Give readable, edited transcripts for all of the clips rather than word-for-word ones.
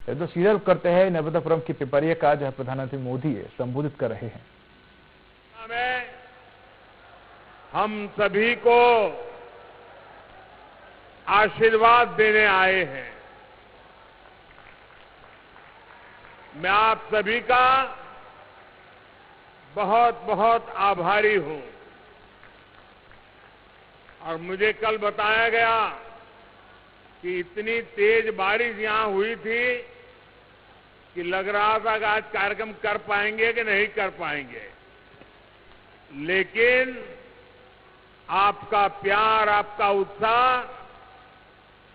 जो सीरियल करते हैं नर्मदापुरम की पिपरिया का जो है प्रधानमंत्री मोदी संबोधित कर रहे हैं। हम सभी को आशीर्वाद देने आए हैं। मैं आप सभी का बहुत बहुत आभारी हूं। और मुझे कल बताया गया कि इतनी तेज बारिश यहां हुई थी कि लग रहा था कि आज कार्यक्रम कर पाएंगे कि नहीं कर पाएंगे, लेकिन आपका प्यार, आपका उत्साह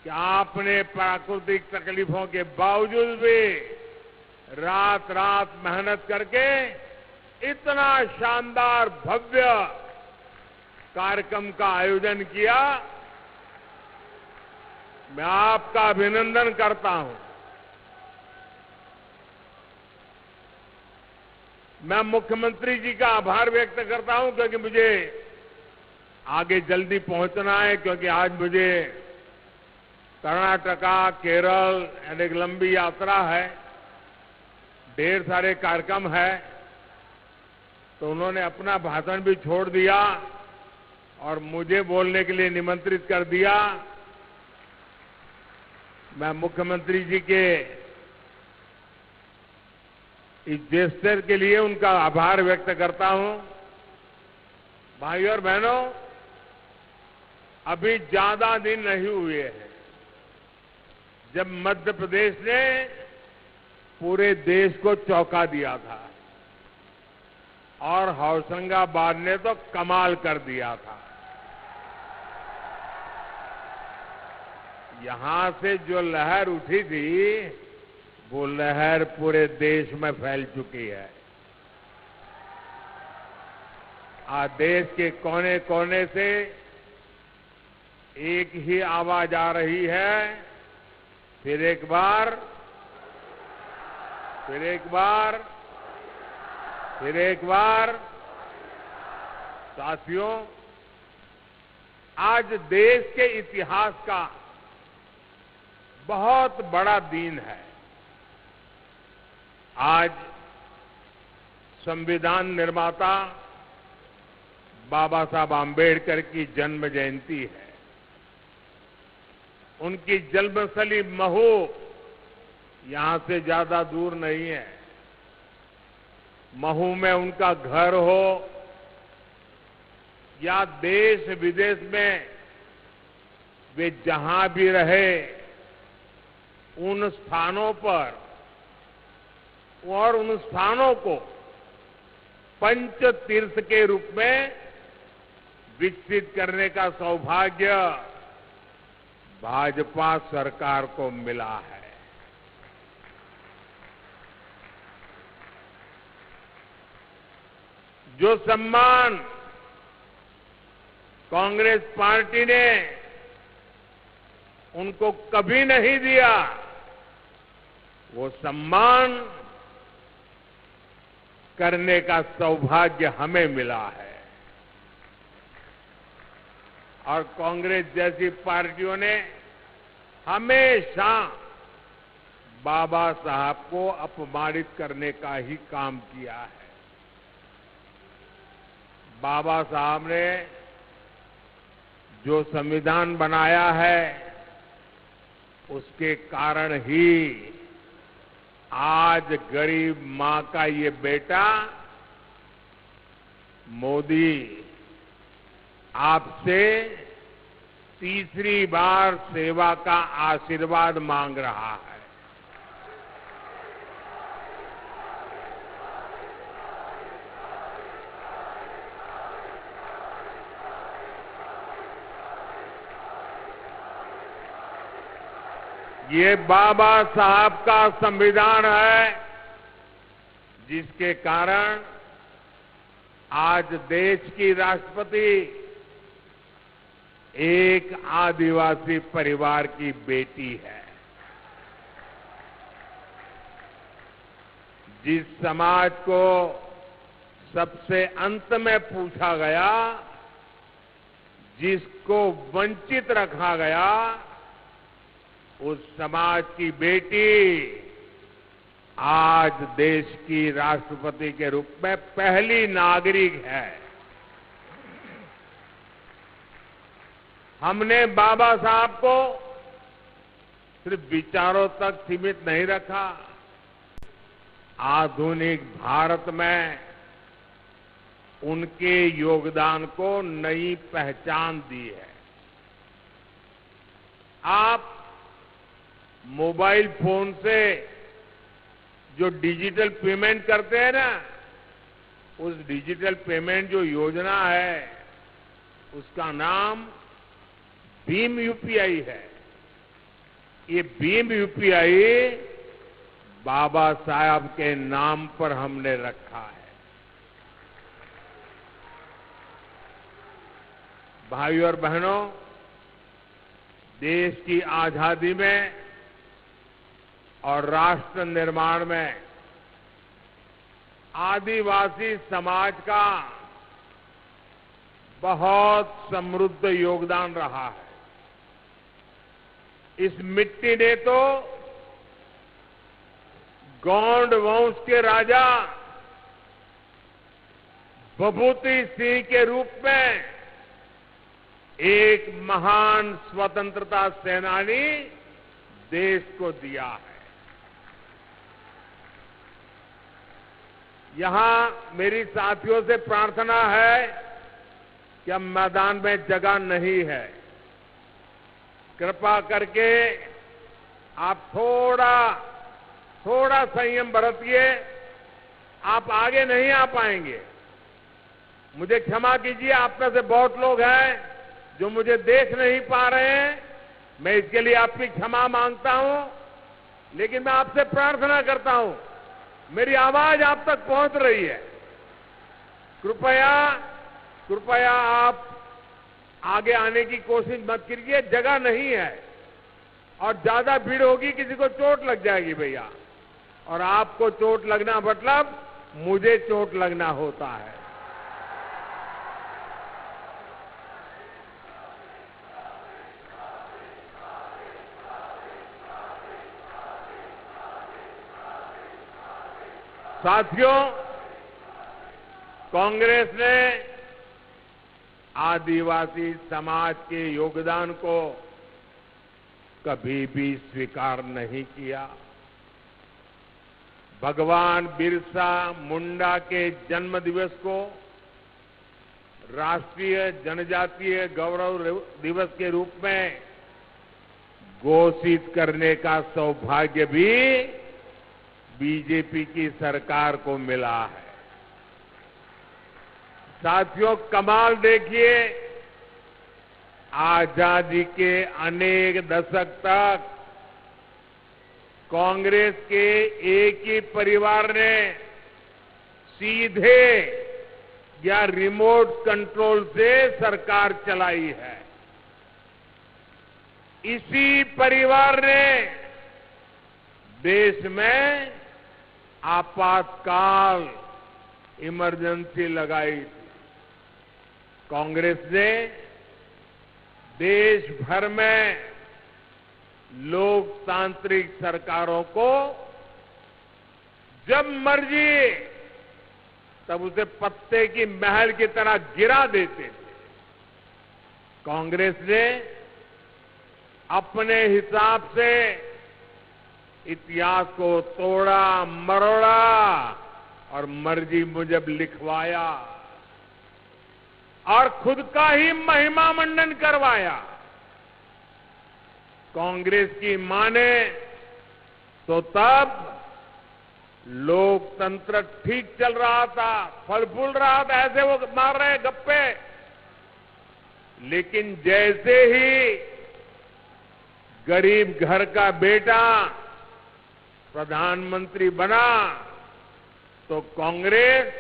कि आपने प्राकृतिक तकलीफों के बावजूद भी रात रात मेहनत करके इतना शानदार भव्य कार्यक्रम का आयोजन किया। मैं आपका अभिनंदन करता हूं। मैं मुख्यमंत्री जी का आभार व्यक्त करता हूं क्योंकि मुझे आगे जल्दी पहुंचना है, क्योंकि आज मुझे कर्नाटका, केरल एक लंबी यात्रा है, ढेर सारे कार्यक्रम है। तो उन्होंने अपना भाषण भी छोड़ दिया और मुझे बोलने के लिए निमंत्रित कर दिया। मैं मुख्यमंत्री जी के इस जेस्चर के लिए उनका आभार व्यक्त करता हूं। भाइयों और बहनों, अभी ज्यादा दिन नहीं हुए हैं जब मध्य प्रदेश ने पूरे देश को चौंका दिया था और होशंगाबाद ने तो कमाल कर दिया था। यहां से जो लहर उठी थी वो लहर पूरे देश में फैल चुकी है। आज देश के कोने कोने से एक ही आवाज आ रही है, फिर एक बार, फिर एक बार, फिर एक बार। साथियों, आज देश के इतिहास का बहुत बड़ा दिन है। आज संविधान निर्माता बाबा साहब आम्बेडकर की जन्म जयंती है। उनकी जन्मस्थली महू यहां से ज्यादा दूर नहीं है। महू में उनका घर हो या देश विदेश में वे जहां भी रहे, उन स्थानों पर और उन स्थानों को पंच तीर्थ के रूप में विकसित करने का सौभाग्य भाजपा सरकार को मिला है। जो सम्मान कांग्रेस पार्टी ने उनको कभी नहीं दिया, वो सम्मान करने का सौभाग्य हमें मिला है। और कांग्रेस जैसी पार्टियों ने हमेशा बाबा साहब को अपमानित करने का ही काम किया है। बाबा साहब ने जो संविधान बनाया है, उसके कारण ही आज गरीब मां का ये बेटा मोदी आपसे तीसरी बार सेवा का आशीर्वाद मांग रहा है। ये बाबा साहब का संविधान है, जिसके कारण आज देश की राष्ट्रपति एक आदिवासी परिवार की बेटी है। जिस समाज को सबसे अंत में पूछा गया, जिसको वंचित रखा गया, उस समाज की बेटी आज देश की राष्ट्रपति के रूप में पहली नागरिक है। हमने बाबा साहब को सिर्फ विचारों तक सीमित नहीं रखा, आधुनिक भारत में उनके योगदान को नई पहचान दी है। आप मोबाइल फोन से जो डिजिटल पेमेंट करते हैं ना, उस डिजिटल पेमेंट जो योजना है उसका नाम भीम यूपीआई है। ये भीम यूपीआई बाबा साहब के नाम पर हमने रखा है। भाइयों और बहनों, देश की आजादी में और राष्ट्र निर्माण में आदिवासी समाज का बहुत समृद्ध योगदान रहा है। इस मिट्टी ने तो गौंड वंश के राजा विभूति सिंह के रूप में एक महान स्वतंत्रता सेनानी देश को दिया है। यहां मेरी साथियों से प्रार्थना है कि अब मैदान में जगह नहीं है, कृपा करके आप थोड़ा संयम बरतिए। आप आगे नहीं आ पाएंगे। मुझे क्षमा कीजिए, आप में से बहुत लोग हैं जो मुझे देख नहीं पा रहे हैं। मैं इसके लिए आपकी क्षमा मांगता हूं, लेकिन मैं आपसे प्रार्थना करता हूं, मेरी आवाज आप तक पहुंच रही है। कृपया आप आगे आने की कोशिश मत कीजिए, जगह नहीं है और ज्यादा भीड़ होगी, किसी को चोट लग जाएगी भैया, और आपको चोट लगना मतलब मुझे चोट लगना होता है। साथियों, कांग्रेस ने आदिवासी समाज के योगदान को कभी भी स्वीकार नहीं किया। भगवान बिरसा मुंडा के जन्म दिवस को राष्ट्रीय जनजातीय गौरव दिवस के रूप में घोषित करने का सौभाग्य भी बीजेपी की सरकार को मिला है। साथियों, कमाल देखिए, आजादी के अनेक दशक तक कांग्रेस के एक ही परिवार ने सीधे या रिमोट कंट्रोल से सरकार चलाई है। इसी परिवार ने देश में आपातकाल इमरजेंसी लगाई थी। कांग्रेस ने देश भर में लोकतांत्रिक सरकारों को जब मर्जी तब उसे पत्ते की महल की तरह गिरा देते थे। कांग्रेस ने अपने हिसाब से इतिहास को तोड़ा मरोड़ा और मर्जी मुजब लिखवाया और खुद का ही महिमा मंडन करवाया। कांग्रेस की माने तो तब लोकतंत्र ठीक चल रहा था, फल फूल रहा था, ऐसे वो मार रहे गप्पे। लेकिन जैसे ही गरीब घर का बेटा प्रधानमंत्री बना तो कांग्रेस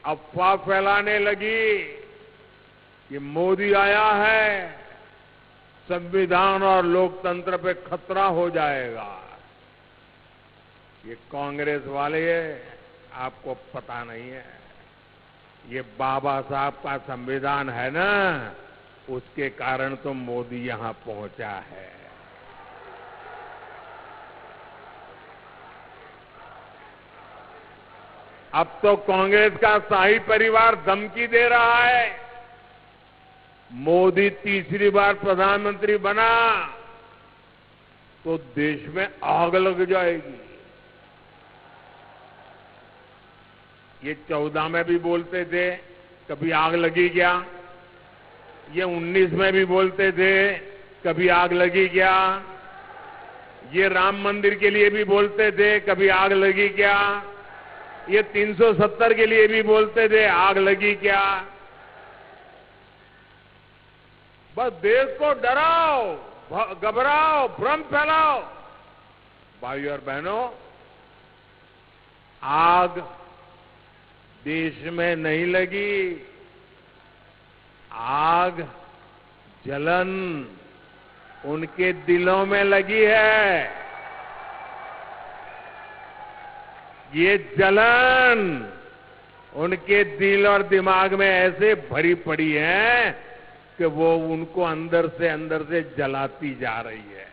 अफवाह फैलाने लगी कि मोदी आया है, संविधान और लोकतंत्र पे खतरा हो जाएगा। ये कांग्रेस वाले आपको पता नहीं है, ये बाबा साहब का संविधान है ना, उसके कारण तो मोदी यहां पहुंचा है। अब तो कांग्रेस का शाही परिवार धमकी दे रहा है, मोदी तीसरी बार प्रधानमंत्री बना तो देश में आग लग जाएगी। ये 14 में भी बोलते थे, कभी आग लगी क्या? ये 19 में भी बोलते थे, कभी आग लगी क्या? ये राम मंदिर के लिए भी बोलते थे, कभी आग लगी क्या? ये 370 के लिए भी बोलते थे, आग लगी क्या? बस देश को डराओ, घबराओ, भ्रम फैलाओ। भाइयों और बहनों, आग देश में नहीं लगी, आग, जलन उनके दिलों में लगी है। ये जलन उनके दिल और दिमाग में ऐसे भरी पड़ी है कि वो उनको अंदर से जलाती जा रही है।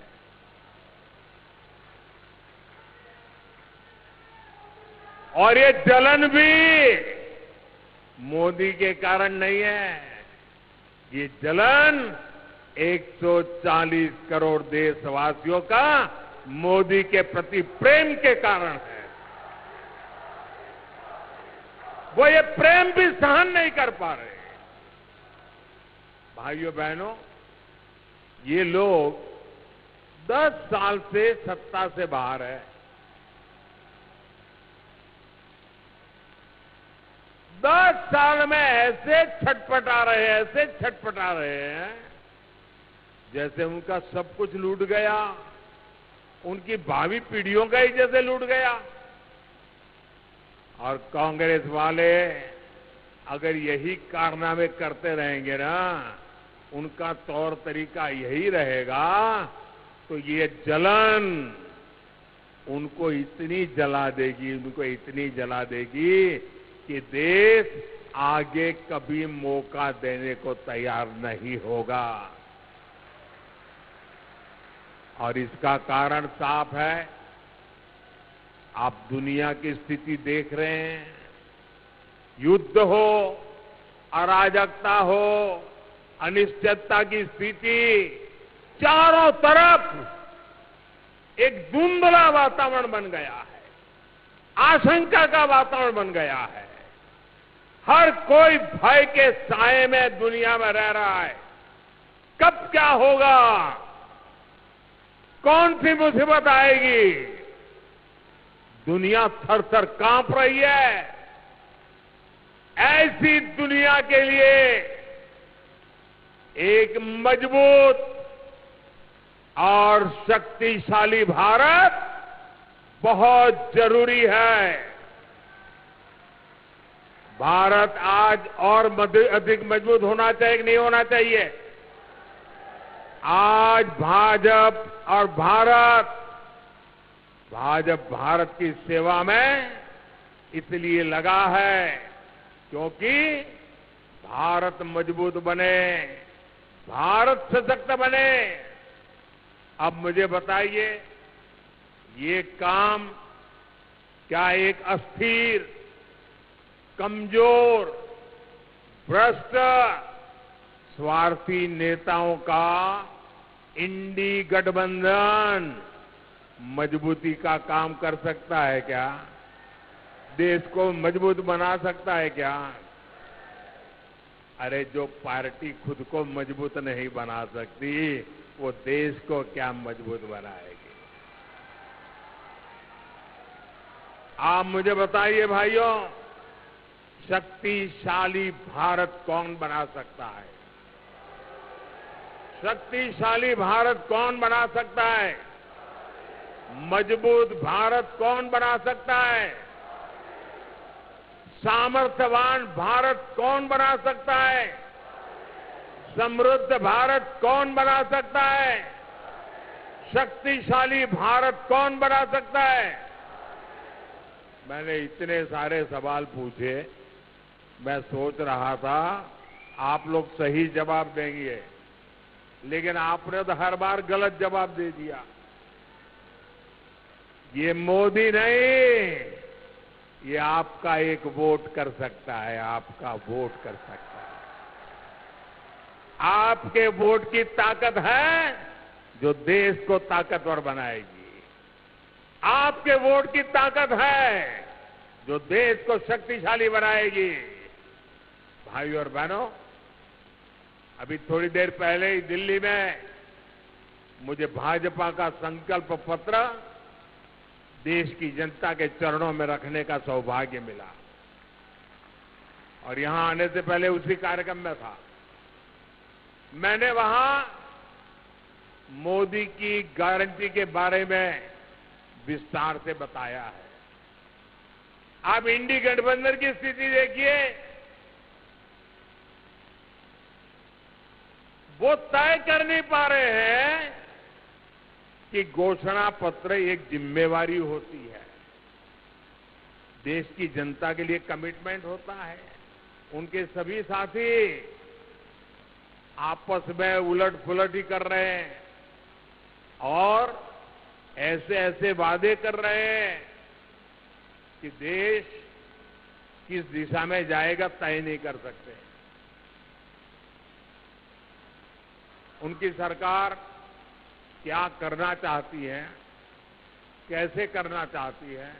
और ये जलन भी मोदी के कारण नहीं है, ये जलन 140 करोड़ देशवासियों का मोदी के प्रति प्रेम के कारण है। वो ये प्रेम भी सहन नहीं कर पा रहे। भाइयों बहनों, ये लोग 10 साल से सत्ता से बाहर है। 10 साल में ऐसे छटपटा रहे हैं जैसे उनका सब कुछ लूट गया, उनकी भावी पीढ़ियों का ही जैसे लूट गया। और कांग्रेस वाले अगर यही कारनामे करते रहेंगे ना, उनका तौर तरीका यही रहेगा, तो ये जलन उनको इतनी जला देगी कि देश आगे कभी मौका देने को तैयार नहीं होगा। और इसका कारण साफ है। आप दुनिया की स्थिति देख रहे हैं, युद्ध हो, अराजकता हो, अनिश्चितता की स्थिति, चारों तरफ एक धुंधला वातावरण बन गया है, आशंका का वातावरण बन गया है। हर कोई भय के साए में दुनिया में रह रहा है। कब क्या होगा, कौन सी मुसीबत आएगी, दुनिया थर-थर कांप रही है। ऐसी दुनिया के लिए एक मजबूत और शक्तिशाली भारत बहुत जरूरी है। भारत आज और अधिक मजबूत होना चाहिए कि नहीं होना चाहिए? आज भाजपा भारत की सेवा में इसलिए लगा है क्योंकि भारत मजबूत बने, भारत सशक्त बने। अब मुझे बताइए, ये काम क्या एक अस्थिर, कमजोर, भ्रष्ट, स्वार्थी नेताओं का इंडी गठबंधन मजबूती का काम कर सकता है क्या? देश को मजबूत बना सकता है क्या? अरे जो पार्टी खुद को मजबूत नहीं बना सकती, वो देश को क्या मजबूत बनाएगी? आप मुझे बताइए भाइयों, शक्तिशाली भारत कौन बना सकता है? शक्तिशाली भारत कौन बना सकता है? मजबूत भारत कौन बना सकता है? सामर्थ्यवान भारत कौन बना सकता है? समृद्ध भारत कौन बना सकता है? शक्तिशाली भारत कौन बना सकता है? मैंने इतने सारे सवाल पूछे, मैं सोच रहा था आप लोग सही जवाब देंगे, लेकिन आपने तो हर बार गलत जवाब दे दिया। ये मोदी नहीं, ये आपका एक वोट कर सकता है, आपका वोट कर सकता है। आपके वोट की ताकत है जो देश को ताकतवर बनाएगी। आपके वोट की ताकत है जो देश को शक्तिशाली बनाएगी। भाइयों और बहनों, अभी थोड़ी देर पहले ही दिल्ली में मुझे भाजपा का संकल्प पत्र देश की जनता के चरणों में रखने का सौभाग्य मिला और यहां आने से पहले उसी कार्यक्रम में था। मैंने वहां मोदी की गारंटी के बारे में विस्तार से बताया है। आप इंडी गठबंधन की स्थिति देखिए, वो तय कर नहीं पा रहे हैं कि घोषणा पत्र एक जिम्मेवारी होती है, देश की जनता के लिए कमिटमेंट होता है। उनके सभी साथी आपस में उलट पुलट ही कर रहे हैं और ऐसे ऐसे वादे कर रहे हैं कि देश किस दिशा में जाएगा तय नहीं कर सकते। उनकी सरकार क्या करना चाहती है, कैसे करना चाहती है,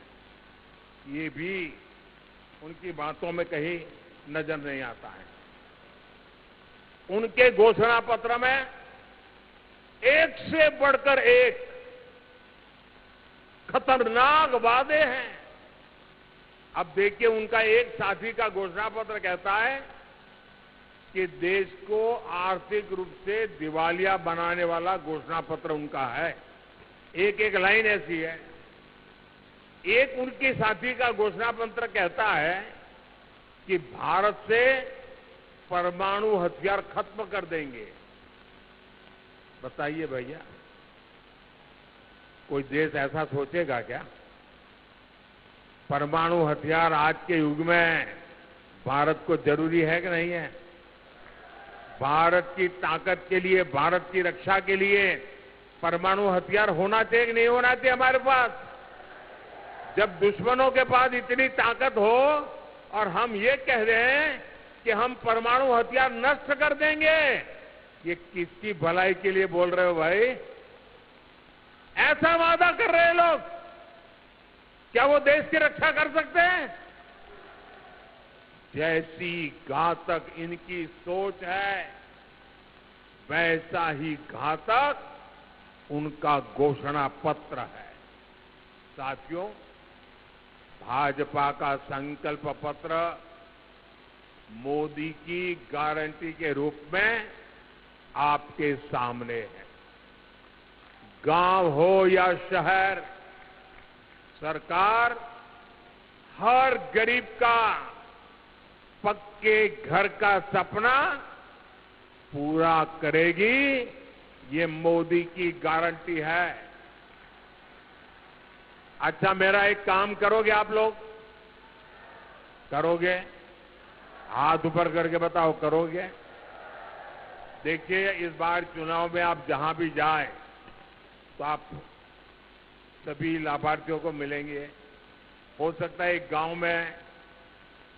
ये भी उनकी बातों में कहीं नजर नहीं आता है। उनके घोषणा पत्र में एक से बढ़कर एक खतरनाक वादे हैं। अब देखिए, उनका एक साथी का घोषणा पत्र कहता है कि देश को आर्थिक रूप से दिवालिया बनाने वाला घोषणा पत्र उनका है। एक एक लाइन ऐसी है। एक उनके साथी का घोषणा पत्र कहता है कि भारत से परमाणु हथियार खत्म कर देंगे। बताइए भैया, कोई देश ऐसा सोचेगा क्या? परमाणु हथियार आज के युग में भारत को जरूरी है कि नहीं है? भारत की ताकत के लिए, भारत की रक्षा के लिए परमाणु हथियार होना चाहिए कि नहीं होना चाहिए हमारे पास? जब दुश्मनों के पास इतनी ताकत हो और हम ये कह रहे हैं कि हम परमाणु हथियार नष्ट कर देंगे, ये किसकी भलाई के लिए बोल रहे हो भाई? ऐसा वादा कर रहे हैं लोग, क्या वो देश की रक्षा कर सकते हैं? जैसी घातक इनकी सोच है, वैसा ही घातक उनका घोषणा पत्र है। साथियों, भाजपा का संकल्प पत्र मोदी की गारंटी के रूप में आपके सामने है। गांव हो या शहर, सरकार हर गरीब का पक्के घर का सपना पूरा करेगी, ये मोदी की गारंटी है। अच्छा, मेरा एक काम करोगे आप लोग? करोगे? हाथ ऊपर करके बताओ, करोगे? देखिए, इस बार चुनाव में आप जहां भी जाएं तो आप सभी लाभार्थियों को मिलेंगे। हो सकता है एक गांव में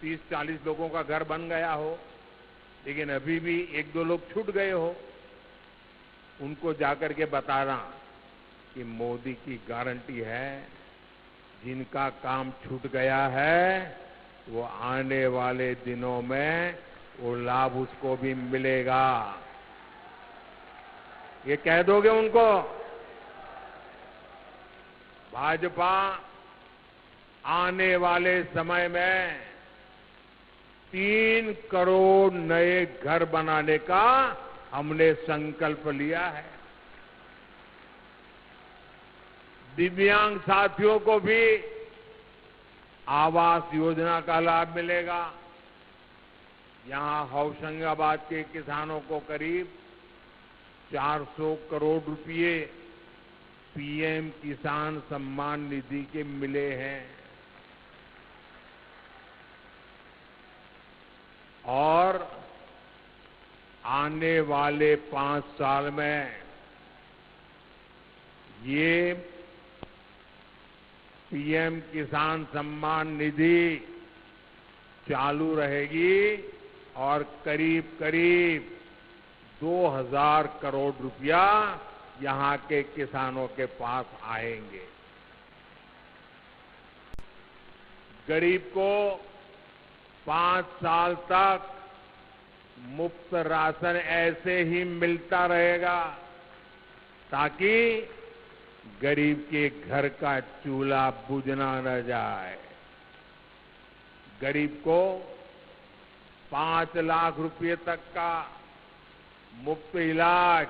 30-40 लोगों का घर बन गया हो, लेकिन अभी भी 1-2 लोग छूट गए हो। उनको जाकर के बताना कि मोदी की गारंटी है, जिनका काम छूट गया है वो आने वाले दिनों में वो लाभ उसको भी मिलेगा। ये कह दोगे उनको? भाजपा आने वाले समय में 3 करोड़ नए घर बनाने का हमने संकल्प लिया है। दिव्यांग साथियों को भी आवास योजना का लाभ मिलेगा। यहां होशंगाबाद के किसानों को करीब 400 करोड़ रुपए पीएम किसान सम्मान निधि के मिले हैं और आने वाले 5 साल में ये पीएम किसान सम्मान निधि चालू रहेगी और करीब करीब 2000 करोड़ रुपया यहां के किसानों के पास आएंगे। गरीब को 5 साल तक मुफ्त राशन ऐसे ही मिलता रहेगा ताकि गरीब के घर का चूल्हा बुझना न जाए। गरीब को 5 लाख रुपए तक का मुफ्त इलाज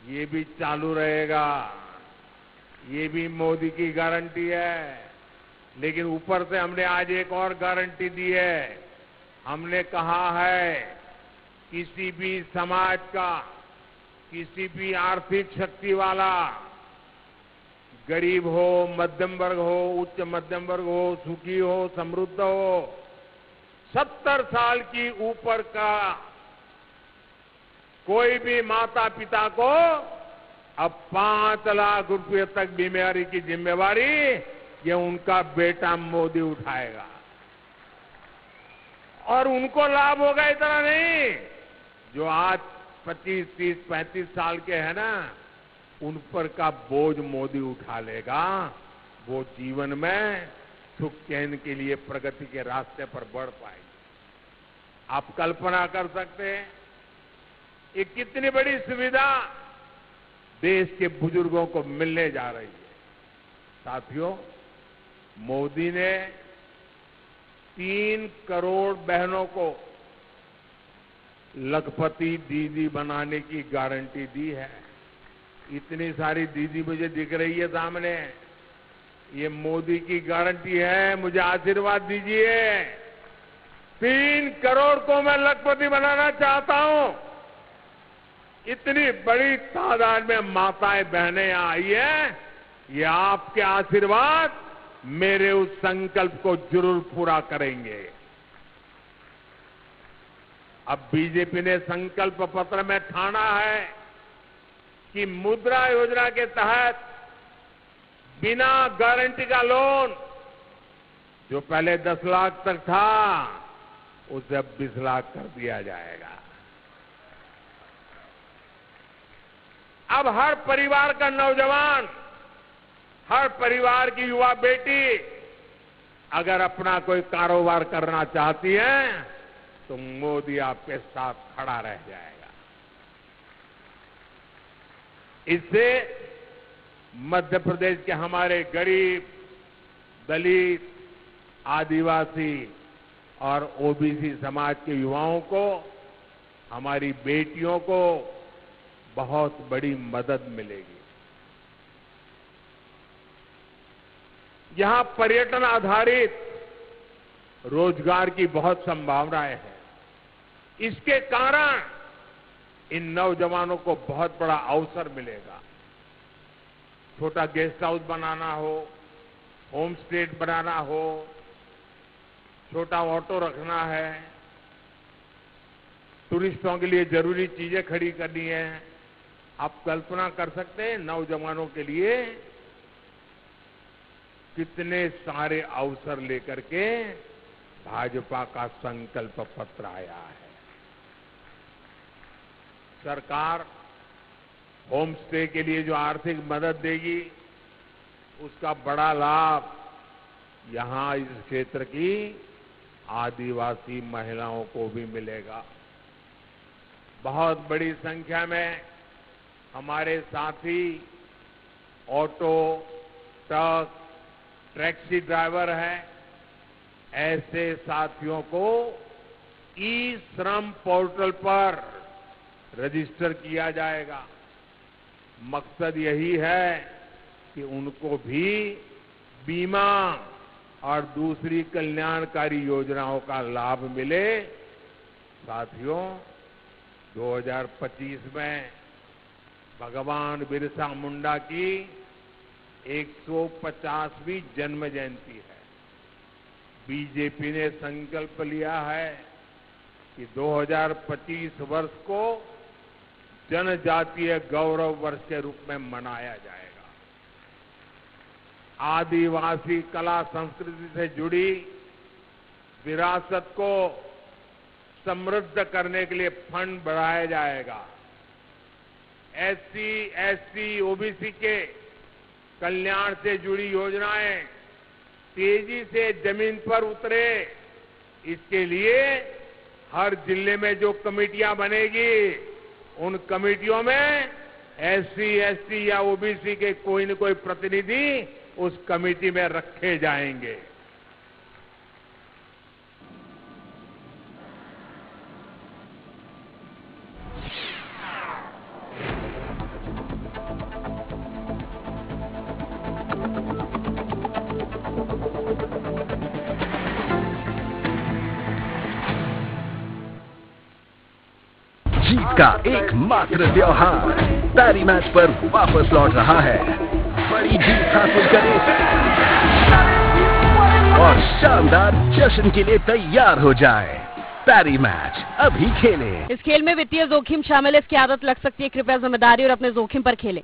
ये भी चालू रहेगा। ये भी मोदी की गारंटी है। लेकिन ऊपर से हमने आज एक और गारंटी दी है। हमने कहा है किसी भी समाज का, किसी भी आर्थिक शक्ति वाला, गरीब हो, मध्यम वर्ग हो, उच्च मध्यम वर्ग हो, सुखी हो, समृद्ध हो, 70 साल की ऊपर का कोई भी माता पिता को अब 5 लाख रुपए तक बीमारी की जिम्मेवारी ये उनका बेटा मोदी उठाएगा। और उनको लाभ होगा इतना नहीं, जो आज 25, 30, 35 साल के हैं ना, उन पर का बोझ मोदी उठा लेगा। वो जीवन में सुख चैन के लिए प्रगति के रास्ते पर बढ़ पाएंगे। आप कल्पना कर सकते हैं ये कितनी बड़ी सुविधा देश के बुजुर्गों को मिलने जा रही है। साथियों, मोदी ने 3 करोड़ बहनों को लखपति दीदी बनाने की गारंटी दी है। इतनी सारी दीदी मुझे दिख रही है सामने, ये मोदी की गारंटी है। मुझे आशीर्वाद दीजिए। 3 करोड़ को मैं लखपति बनाना चाहता हूं। इतनी बड़ी तादाद में माताएं बहनें यहां आई है, ये आपके आशीर्वाद मेरे उस संकल्प को जरूर पूरा करेंगे। अब बीजेपी ने संकल्प पत्र में ठाना है कि मुद्रा योजना के तहत बिना गारंटी का लोन जो पहले 10 लाख तक था उसे अब 20 लाख कर दिया जाएगा। अब हर परिवार का नौजवान, हर परिवार की युवा बेटी अगर अपना कोई कारोबार करना चाहती है तो मोदी आपके साथ खड़ा रह जाएगा। इससे मध्य प्रदेश के हमारे गरीब, दलित, आदिवासी और ओबीसी समाज के युवाओं को, हमारी बेटियों को बहुत बड़ी मदद मिलेगी। यहां पर्यटन आधारित रोजगार की बहुत संभावनाएं हैं। इसके कारण इन नौजवानों को बहुत बड़ा अवसर मिलेगा। छोटा गेस्ट हाउस बनाना हो, होम स्टे बनाना हो, छोटा ऑटो रखना है, टूरिस्टों के लिए जरूरी चीजें खड़ी करनी है। आप कल्पना कर सकते हैं नौजवानों के लिए कितने सारे अवसर लेकर के भाजपा का संकल्प पत्र आया है। सरकार होम स्टे के लिए जो आर्थिक मदद देगी उसका बड़ा लाभ यहां इस क्षेत्र की आदिवासी महिलाओं को भी मिलेगा। बहुत बड़ी संख्या में हमारे साथी ऑटो, ट्रक, टैक्सी ड्राइवर हैं। ऐसे साथियों को ई श्रम पोर्टल पर रजिस्टर किया जाएगा। मकसद यही है कि उनको भी बीमा और दूसरी कल्याणकारी योजनाओं का लाभ मिले। साथियों, 2025 में भगवान बिरसा मुंडा की 150वीं जन्म जयंती है। बीजेपी ने संकल्प लिया है कि 2025 वर्ष को जनजातीय गौरव वर्ष के रूप में मनाया जाएगा। आदिवासी कला संस्कृति से जुड़ी विरासत को समृद्ध करने के लिए फंड बढ़ाया जाएगा। एससी, एसटी, ओबीसी के कल्याण से जुड़ी योजनाएं तेजी से जमीन पर उतरे, इसके लिए हर जिले में जो कमेटियां बनेगी उन कमेटियों में एससी, एसटी या ओबीसी के कोई न कोई प्रतिनिधि उस कमेटी में रखे जाएंगे। जीत का एकमात्र त्योहार पैरी मैच पर वापस लौट रहा है। बड़ी जीत हासिल करें और शानदार जश्न के लिए तैयार हो जाए। पैरी मैच अभी खेलें। इस खेल में वित्तीय जोखिम शामिल है, इसकी आदत लग सकती है। कृपया जिम्मेदारी और अपने जोखिम पर खेलें।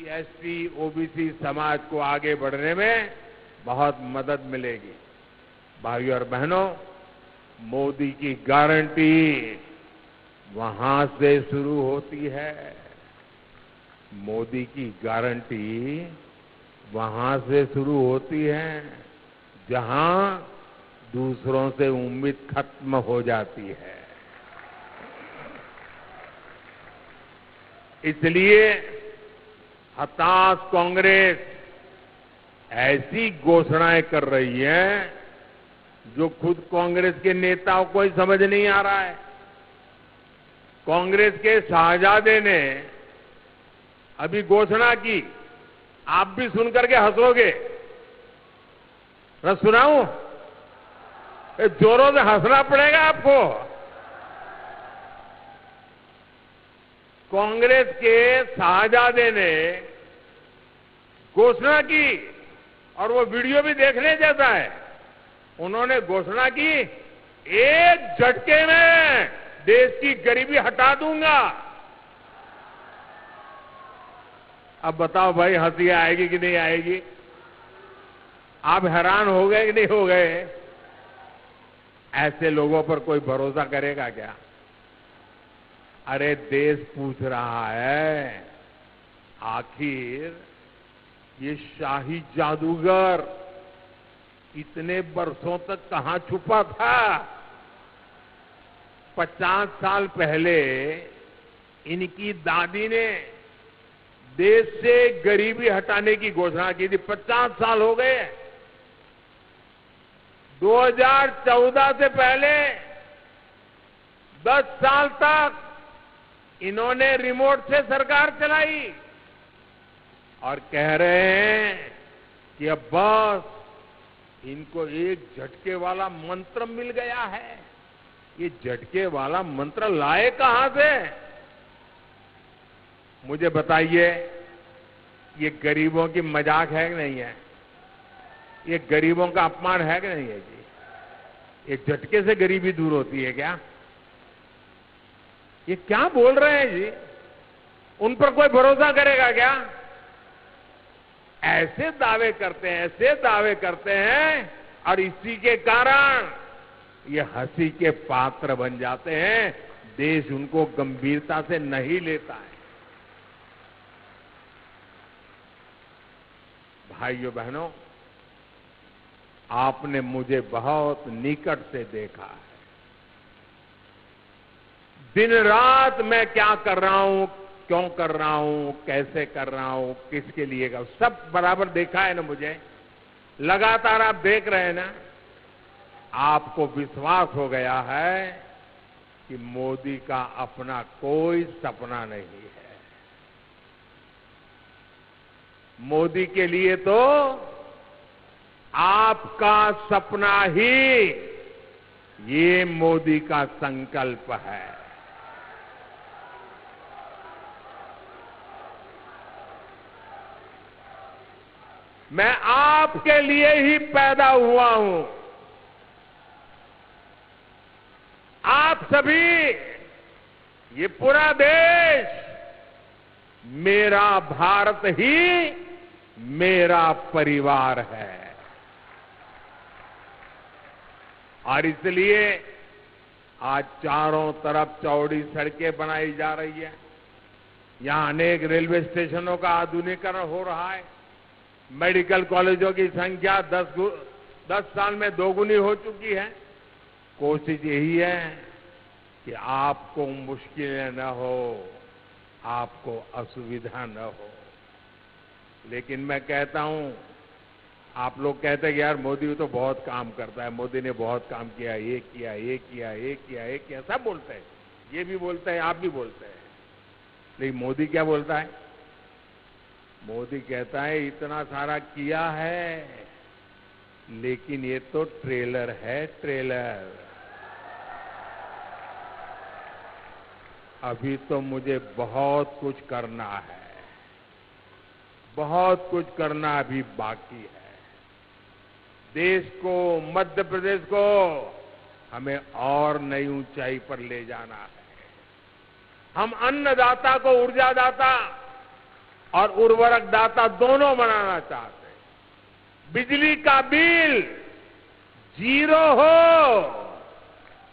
एसटी, ओबीसी समाज को आगे बढ़ने में बहुत मदद मिलेगी। भाइयों और बहनों, मोदी की गारंटी वहां से शुरू होती है। मोदी की गारंटी वहां से शुरू होती है जहां दूसरों से उम्मीद खत्म हो जाती है। इसलिए हताश कांग्रेस ऐसी घोषणाएं कर रही है जो खुद कांग्रेस के नेताओं को ही समझ नहीं आ रहा है। कांग्रेस के शाहजादे ने अभी घोषणा की, आप भी सुनकर के हंसोगे। मैं सुनाऊं? जोरों से हंसना पड़ेगा आपको। कांग्रेस के शाहजादे ने घोषणा की और वो वीडियो भी देखने जैसा है। उन्होंने घोषणा की, एक झटके में देश की गरीबी हटा दूंगा। अब बताओ भाई, हंसी आएगी कि नहीं आएगी? आप हैरान हो गए कि नहीं हो गए? ऐसे लोगों पर कोई भरोसा करेगा क्या? अरे देश पूछ रहा है, आखिर ये शाही जादूगर इतने वर्षों तक कहां छुपा था? 50 साल पहले इनकी दादी ने देश से गरीबी हटाने की घोषणा की थी। 50 साल हो गए। 2014 से पहले 10 साल तक इन्होंने रिमोट से सरकार चलाई और कह रहे हैं कि अब बस इनको एक झटके वाला मंत्र मिल गया है। ये झटके वाला मंत्र लाए कहां से? मुझे बताइए, ये गरीबों की मजाक है कि नहीं है? ये गरीबों का अपमान है कि नहीं है जी? एक झटके से गरीबी दूर होती है क्या? ये क्या बोल रहे हैं जी? उन पर कोई भरोसा करेगा क्या? ऐसे दावे करते हैं और इसी के कारण ये हंसी के पात्र बन जाते हैं। देश उनको गंभीरता से नहीं लेता है। भाइयों बहनों, आपने मुझे बहुत निकट से देखा है। दिन रात मैं क्या कर रहा हूं, क्यों कर रहा हूं, कैसे कर रहा हूं, किसके लिए कर, सब बराबर देखा है ना मुझे। लगातार आप देख रहे हैं ना। आपको विश्वास हो गया है कि मोदी का अपना कोई सपना नहीं है। मोदी के लिए तो आपका सपना ही ये मोदी का संकल्प है। मैं आपके लिए ही पैदा हुआ हूं। आप सभी, ये पूरा देश मेरा भारत ही मेरा परिवार है। और इसलिए आज चारों तरफ चौड़ी सड़कें बनाई जा रही है। यहां अनेक रेलवे स्टेशनों का आधुनिकीकरण हो रहा है। मेडिकल कॉलेजों की संख्या 10 साल में दोगुनी हो चुकी है। कोशिश यही है कि आपको मुश्किलें न हो, आपको असुविधा न हो। लेकिन मैं कहता हूं, आप लोग कहते हैं कि यार मोदी तो बहुत काम करता है, मोदी ने बहुत काम किया, ये किया, ये किया, ये किया, ये किया, सब बोलते हैं। ये भी बोलते हैं, आप भी बोलते हैं। लेकिन मोदी क्या बोलता है? मोदी कहता है इतना सारा किया है, लेकिन ये तो ट्रेलर है, ट्रेलर। अभी तो मुझे बहुत कुछ करना है, बहुत कुछ करना अभी बाकी है। देश को, मध्य प्रदेश को हमें और नई ऊंचाई पर ले जाना है। हम अन्नदाता को ऊर्जादाता और उर्वरक दाता दोनों बनाना चाहते हैं। बिजली का बिल 0 हो,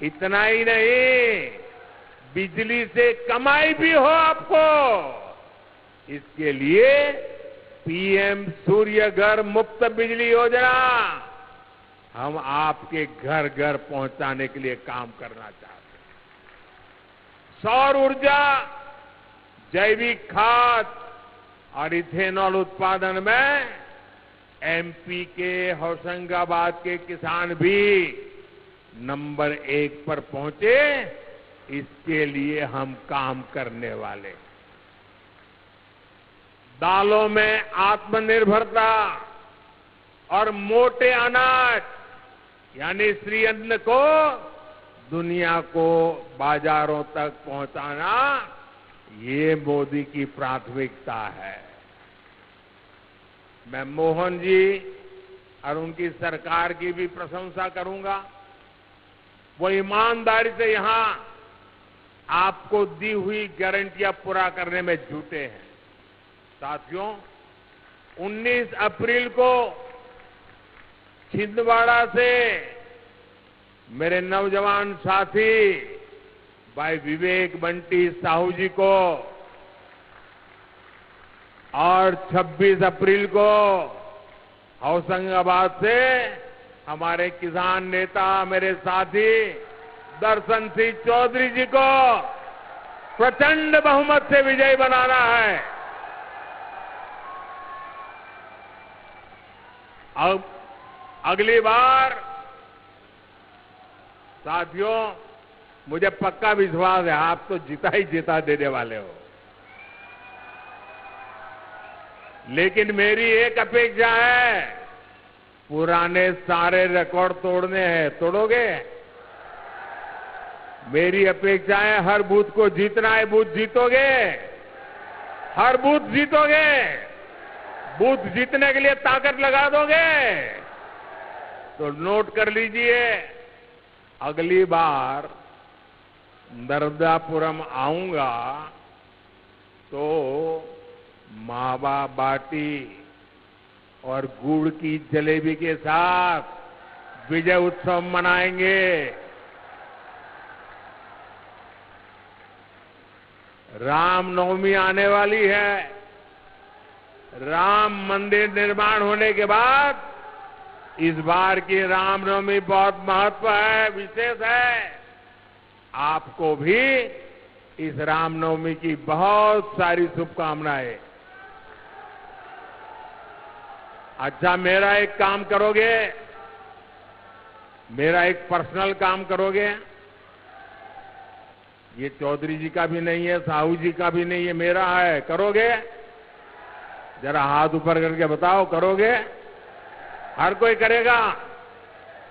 इतना ही नहीं, बिजली से कमाई भी हो आपको। इसके लिए पीएम सूर्य घर मुफ्त बिजली योजना हम आपके घर घर पहुंचाने के लिए काम करना चाहते हैं। सौर ऊर्जा, जैविक खाद और इथेनॉल उत्पादन में एमपी के होशंगाबाद के किसान भी नंबर 1 पर पहुंचे, इसके लिए हम काम करने वाले। दालों में आत्मनिर्भरता और मोटे अनाज यानी श्री अन्न को दुनिया को बाजारों तक पहुंचाना, ये मोदी की प्राथमिकता है। मैं मोहन जी और उनकी सरकार की भी प्रशंसा करूंगा। वो ईमानदारी से यहां आपको दी हुई गारंटियां पूरा करने में जुटे हैं। साथियों, 19 अप्रैल को छिंदवाड़ा से मेरे नौजवान साथी भाई विवेक बंटी साहू जी को और 26 अप्रैल को होशंगाबाद से हमारे किसान नेता, मेरे साथी दर्शन सिंह चौधरी जी को प्रचंड बहुमत से विजयी बनाना है। अब अगली बार साथियों, मुझे पक्का विश्वास है आप तो जीता ही जीता देने वाले हो। लेकिन मेरी एक अपेक्षा है, पुराने सारे रिकॉर्ड तोड़ने हैं। तोड़ोगे? मेरी अपेक्षा है हर बूथ को जीतना है। बूथ जीतोगे? हर बूथ जीतोगे? बूथ जीतने के लिए ताकत लगा दोगे? तो नोट कर लीजिए, अगली बार नर्मदापुरम आऊंगा तो मावा बाटी और गुड़ की जलेबी के साथ विजय उत्सव मनाएंगे। रामनवमी आने वाली है। राम मंदिर निर्माण होने के बाद इस बार की रामनवमी बहुत महत्व है, विशेष है। आपको भी इस रामनवमी की बहुत सारी शुभकामनाएं। अच्छा, मेरा एक काम करोगे? मेरा एक पर्सनल काम करोगे? ये चौधरी जी का भी नहीं है, साहू जी का भी नहीं है, मेरा है। करोगे? जरा हाथ ऊपर करके बताओ, करोगे? हर कोई करेगा?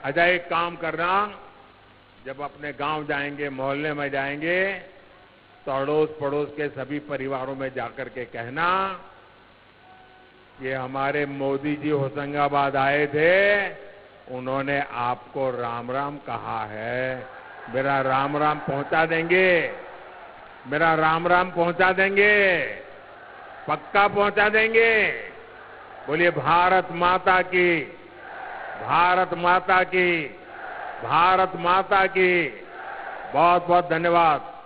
अच्छा, एक काम करना, जब अपने गांव जाएंगे, मोहल्ले में जाएंगे, तो अड़ोस पड़ोस के सभी परिवारों में जाकर के कहना कि हमारे मोदी जी होशंगाबाद आए थे, उन्होंने आपको राम राम कहा है। मेरा राम राम पहुंचा देंगे, मेरा राम राम पहुंचा देंगे, पक्का पहुंचा देंगे। बोलिए भारत माता की, भारत माता की, भारत माता की। बहुत बहुत धन्यवाद।